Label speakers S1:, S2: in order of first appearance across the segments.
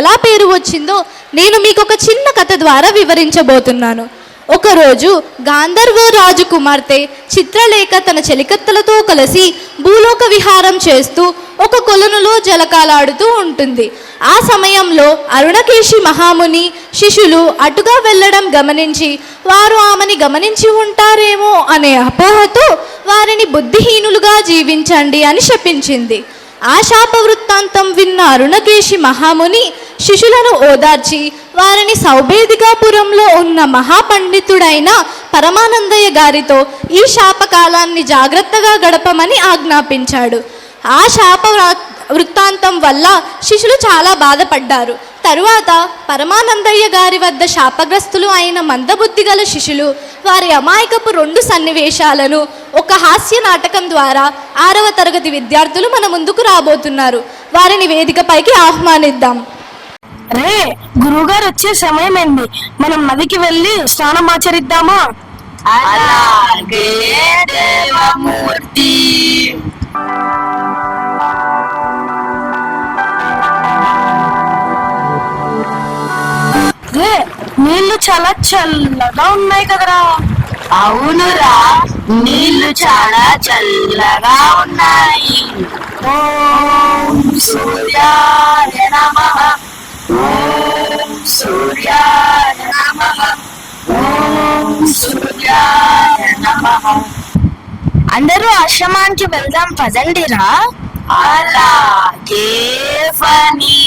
S1: ఎలా పేరు వచ్చిందో నేను మీకు ఒక చిన్న కథ ద్వారా వివరించబోతున్నాను. ఒకరోజు గాంధర్వ రాజు కుమార్తె చిత్రలేఖ తన చెలికత్తెలతో కలిసి భూలోక విహారం చేస్తూ ఒక కొలనులో జలకాలాడుతూ ఉంటుంది. ఆ సమయంలో అరుణకేశి మహాముని శిష్యులు అటుగా వెళ్ళడం గమనించి వారు ఆమెని గమనించి ఉంటారేమో అనే అపోహతో వారిని బుద్ధిహీనులుగా జీవించండి అని శపించింది. ఆ శాప వృత్తాంతం విన్న అరుణకేశి మహాముని శిష్యులను ఓదార్చి వారిని సౌభేదికాపురంలో ఉన్న మహాపండితుడైన పరమానందయ్య గారితో ఈ శాపకాలాన్ని జాగ్రత్తగా గడపమని ఆజ్ఞాపించాడు. ఆ శాప వృత్తాంతం వల్ల శిష్యులు చాలా బాధపడ్డారు. తరువాత పరమానందయ్య గారి వద్ద శాపగ్రస్తులు అయిన మందబుద్ధి గల శిష్యులు వారి అమాయకపు 2 సన్నివేశాలను ఒక హాస్య నాటకం ద్వారా 6వ తరగతి విద్యార్థులు మన ముందుకు రాబోతున్నారు. వారిని వేదికపైకి ఆహ్వానిద్దాం.
S2: రే, గురువుగారు వచ్చే సమయం ఏంది, మనం నదికి వెళ్ళి స్నానమాచరిద్దామా?
S3: అలాగే దేవమూర్తి.
S2: రే, నీళ్లు చాలా చల్లగా ఉన్నాయి కదరా.
S3: అవునురా, నీళ్లు చాలా చల్లగా ఉన్నాయి. ఓం సూర్యాయ నమః, ఓం సూర్యాయ నమః, ఓం సూర్యాయ నమః.
S2: అందరూ ఆశ్రమానికి వెళ్దాం పదండిరా.
S3: అలాగే ఫనీ.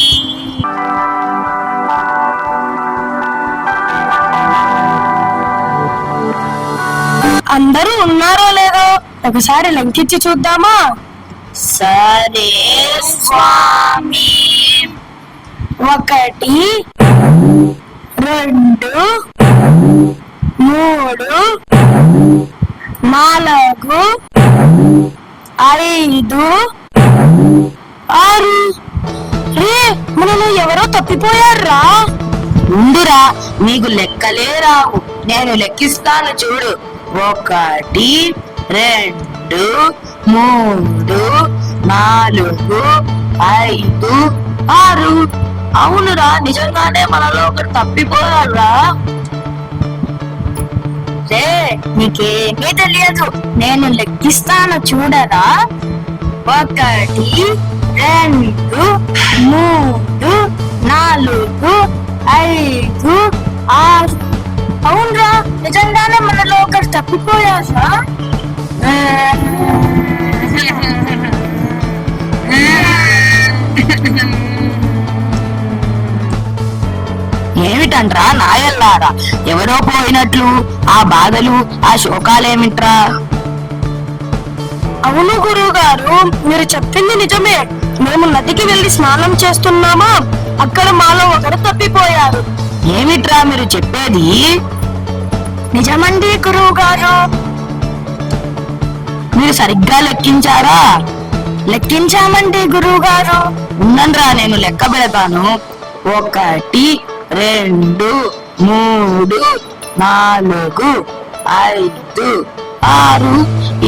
S2: అందరూ ఉన్నారో లేదో ఒకసారి లెంకించి చూద్దామా?
S3: సరే స్వామి.
S2: 1 2 3 4 5 6. రే, మనలో ఎవరో తప్పిపోయారా?
S3: ముందురా, నీకు లెక్కలే రావు, నేను లెక్కిస్తాను చూడు. 1 2 3 4 5 6. అవునురా, నిజంగానే మనలో ఒకరు తప్పిపోయారా?
S2: రే, నీకేమీ తెలియదు, నేను లెక్కిస్తాను చూడరా. 1 2 3 4 5 6. అవునరా, నిజంగానే మనలో ఒకరు తప్పిపోయారా?
S3: ఏమిటంట్రా నాయల్లారా, ఎవరో పోయినట్లు ఆ బాధలు ఆ శోకాలేమిట్రా?
S2: అవును గురువు గారు, మీరు చెప్పింది నిజమే. మేము నదికి వెళ్లి స్నానం చేస్తున్నామా, అక్కడ మాలో ఒకరు తప్పిపోయారు.
S3: ఏమిట్రా మీరు చెప్పేది?
S2: నిజమండి గురువు గారు.
S3: మీరు సరిగ్గా లెక్కించారా?
S2: లెక్కించామండి గురువు గారు.
S3: ఉండండ్రా, నేను లెక్క పెడతాను. 1 2 3 4 5 6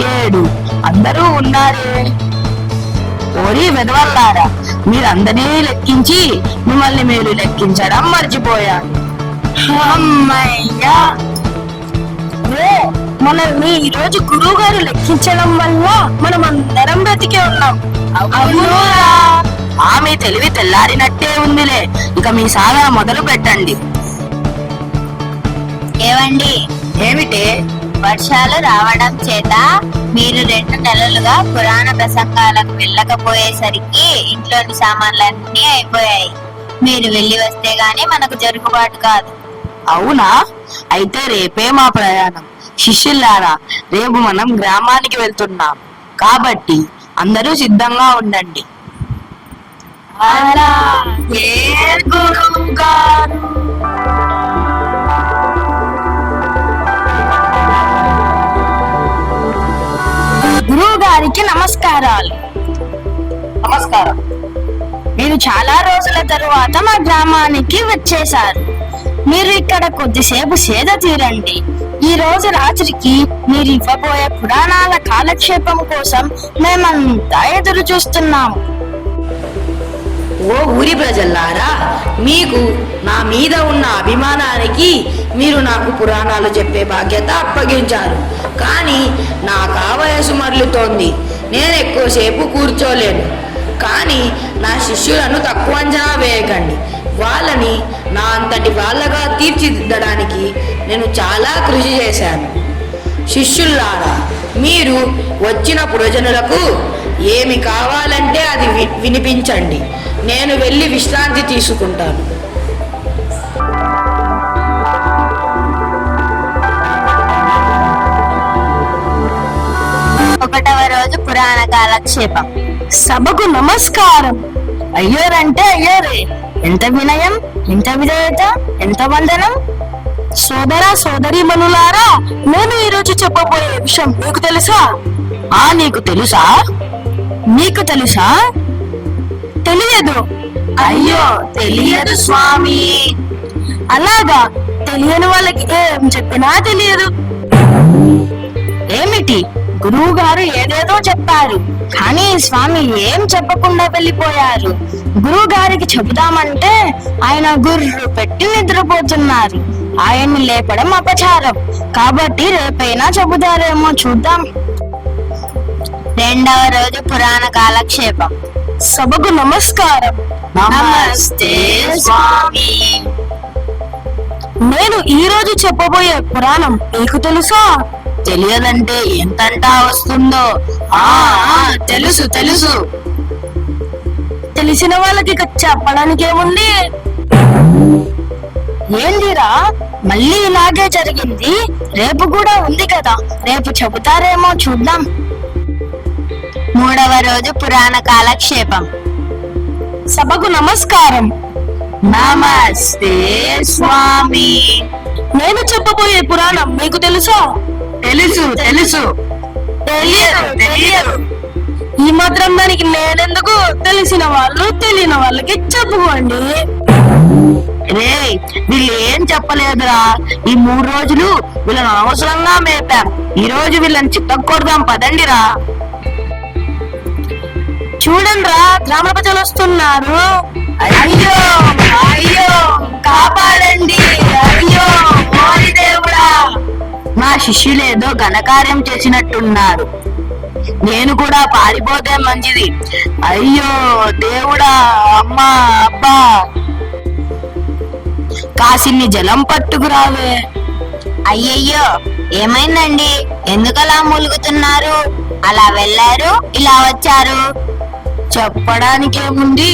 S3: 7. అందరూ ఉన్నారే. ఓరి వెదవల్లారా, మీరందరినీ లెక్కించి మిమ్మల్ని మీరు లెక్కించడం మర్చిపోయారు.
S2: అమ్మయ్యా, మనల్ని ఈ రోజు గురువు గారు లెక్కించడం వల్ల మనం అందరం బ్రతికే ఉన్నాం.
S3: అవునురా, ఆమె తెలివి తెల్లారినట్టే ఉందిలే. ఇక మీ సాధన మొదలు పెట్టండి.
S4: ఏవండి,
S3: ఏమిటే?
S4: వర్షాలు రావడం చేత మీరు 2 నెలలుగా పురాణ ప్రసంగాలకు వెళ్ళకపోయేసరికి ఇంట్లోని సామాన్లన్నీ అయిపోయాయి. మీరు వెళ్ళి వస్తే గానీ మనకు జరుగుబాటు కాదు.
S3: అవునా? అయితే రేపే మా ప్రయాణం. శిష్యులారా, రేపు మనం గ్రామానికి వెళ్తున్నాం కాబట్టి అందరూ సిద్ధంగా ఉండండి.
S2: అలాగే గురువు గారు. గురువు గారికి నమస్కారాలు.
S3: నమస్కారం.
S2: మీరు చాలా రోజుల తరువాత మా గ్రామానికి వచ్చేశారు. మీరు ఇక్కడ కొద్దిసేపు సేద తీరండి. ఈ రోజు రాత్రికి మీరు ఇవ్వబోయే పురాణాల కాలక్షేపం కోసం మేమంతా ఎదురు చూస్తున్నాము.
S3: ఓ ఊరి ప్రజల్లారా, మీకు నా మీద ఉన్న అభిమానానికి మీరు నాకు పురాణాలు చెప్పే బాధ్యత అప్పగించారు. కానీ నాకు ఆ వయసు మరలుతోంది, నేను ఎక్కువసేపు కూర్చోలేను. కానీ నా శిష్యులను తక్కువ అంచనా వేయకండి. వాళ్ళని నా అంతటి వాళ్ళగా తీర్చిదిద్దడానికి నేను చాలా కృషి చేశాను. శిష్యుల్లారా, మీరు వచ్చిన పురజనులకు ఏమి కావాలంటే అది వినిపించండి. నేను వెళ్ళి విశ్రాంతి తీసుకుంటాను.
S4: ఒకటవ రోజు పురాణ కాలక్షేపం.
S2: సభకు నమస్కారం. అయ్యోరంటే అయ్యోరే, ఎంత వినయం, ఎంత విధేయత, ఎంత వందనం. సోదర సోదరి మనులారా, నేను ఈరోజు చెప్పబోయే విషయం మీకు తెలుసా?
S3: నీకు తెలుసా?
S2: మీకు తెలుసా? తెలియదు.
S3: అయ్యో, తెలియదు స్వామి.
S2: అలాగా? తెలియని వాళ్ళకి ఏం చెప్పినా తెలియదు. ఏమిటి? గురువు గారు ఏదేదో చెప్పారు, కానీ స్వామి ఏం చెప్పకుండా వెళ్ళిపోయారు. గురువు గారికి చెబుదామంటే ఆయన గుర్రు పెట్టి నిద్రపోతున్నారు. ఆయన్ని లేపడం అపచారం, కాబట్టి రేపైనా చెబుతారేమో చూద్దాం.
S4: రెండవ రోజు పురాణ కాలక్షేపం.
S2: సభకు నమస్కారం.
S3: నమస్తే స్వామి.
S2: నేను ఈ రోజు చెప్పబోయే పురాణం మీకు తెలుసా?
S3: తెలియదంటే ఎంతంటా వస్తుందో. తెలుసు తెలుసు.
S2: తెలిసిన వాళ్ళకి ఇక చెప్పడానికి ఏముంది? ఏందిరా, మళ్ళీ ఇలాగే జరిగింది? రేపు కూడా ఉంది కదా, రేపు చెబుతారేమో చూద్దాం.
S4: మూడవ రోజు పురాణ కాలక్షేపం.
S2: సభకు నమస్కారం.
S3: నమస్తే స్వామి.
S2: నేను చెప్పబోయే పురాణం మీకు తెలుసా?
S3: తెలుసు తెలుసు. తెలియదు.
S2: ఈ మాత్రం దానికి నేనెందుకు? తెలిసిన వాళ్ళు తెలియని వాళ్ళకి చెప్పుకోండి.
S3: రే, వీళ్ళు ఏం చెప్పలేదురా. ఈ 3 రోజులు వీళ్ళని అనవసరంగా మేపాం. ఈ రోజు వీళ్ళని చిత్తకొడదాం, పదండిరా.
S2: చూడండిరా, గ్రామ ప్రజలు వస్తున్నారు.
S3: అయ్యో అయ్యో, కాపాడండి. అయ్యో ఓరి దేవుడా. మా శిష్యులేదో ఘనకార్యం చేసినట్టున్నారు. నేను కూడా పారిపోతే మంచిది. అయ్యో దేవుడా, అమ్మా, అబ్బా. కాసిన్ని జలం పట్టుకురావే.
S4: అయ్యయ్యో, ఏమైందండి? ఎందుకలా మూలుగుతున్నారు? అలా వెళ్ళారు, ఇలా వచ్చారు.
S3: చెప్పడానికేముంది,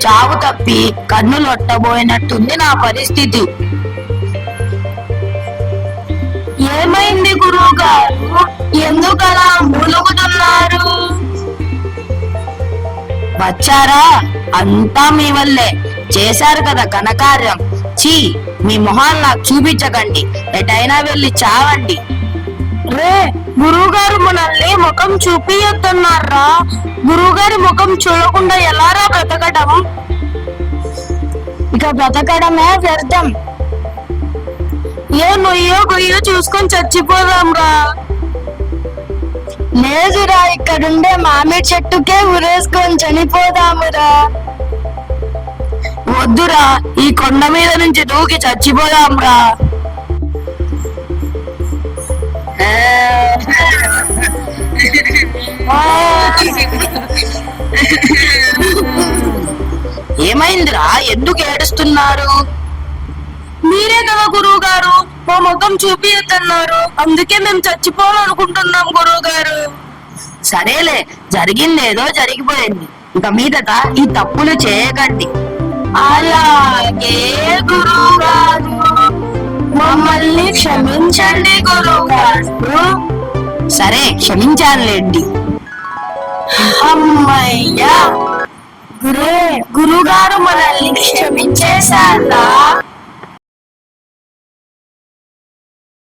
S3: చావు తప్పి కన్నులు ఒట్టబోయినట్టుంది నా పరిస్థితి.
S2: ఏమైంది గురువు గారు? ఎందుకలా మూలుగుతున్నారు?
S3: వచ్చారా? అంతా మీ వల్లే. చేశారు కదా ఘనకార్యం. చీ, మీ మొహాలు నాకు చూపించకండి. ఎటైనా వెళ్ళి చావండి.
S2: రే, గురువు గారు మనల్ని ముఖం చూపియొద్దన్నారా? గురువు గారి ముఖం చూడకుండా ఎలారా బ్రతకడం? ఇక బ్రతకడమే వ్యర్థం. ఏ నొయ్యో గొయ్యో చూసుకొని చచ్చిపోదాంరా. లేదురా, ఇక్కడుండే మామిడి చెట్టుకే ఉరేసుకొని చనిపోదామురా.
S3: వద్దురా, ఈ కొండ మీద నుంచి దూకి చచ్చిపోదాంరా. ఏమైందిరా, ఎందుకు ఏడుస్తున్నారు?
S2: మీరే కదా గురువు గారు మా ముఖం చూపియద్దన్నారు, అందుకే మేము చచ్చిపోవాలనుకుంటున్నాం గురువు గారు.
S3: సరేలే, జరిగిందేదో జరిగిపోయింది. ఇక మీదట ఈ తప్పులు చేయకండి.
S2: అలాగే గురువు గారు, మమ్మల్ని క్షమించండి గురువు గారు.
S3: సరే, క్షమించానులేండి.
S2: అమ్మయ్యా, గురుగారు మనల్ని క్షమించేశారా?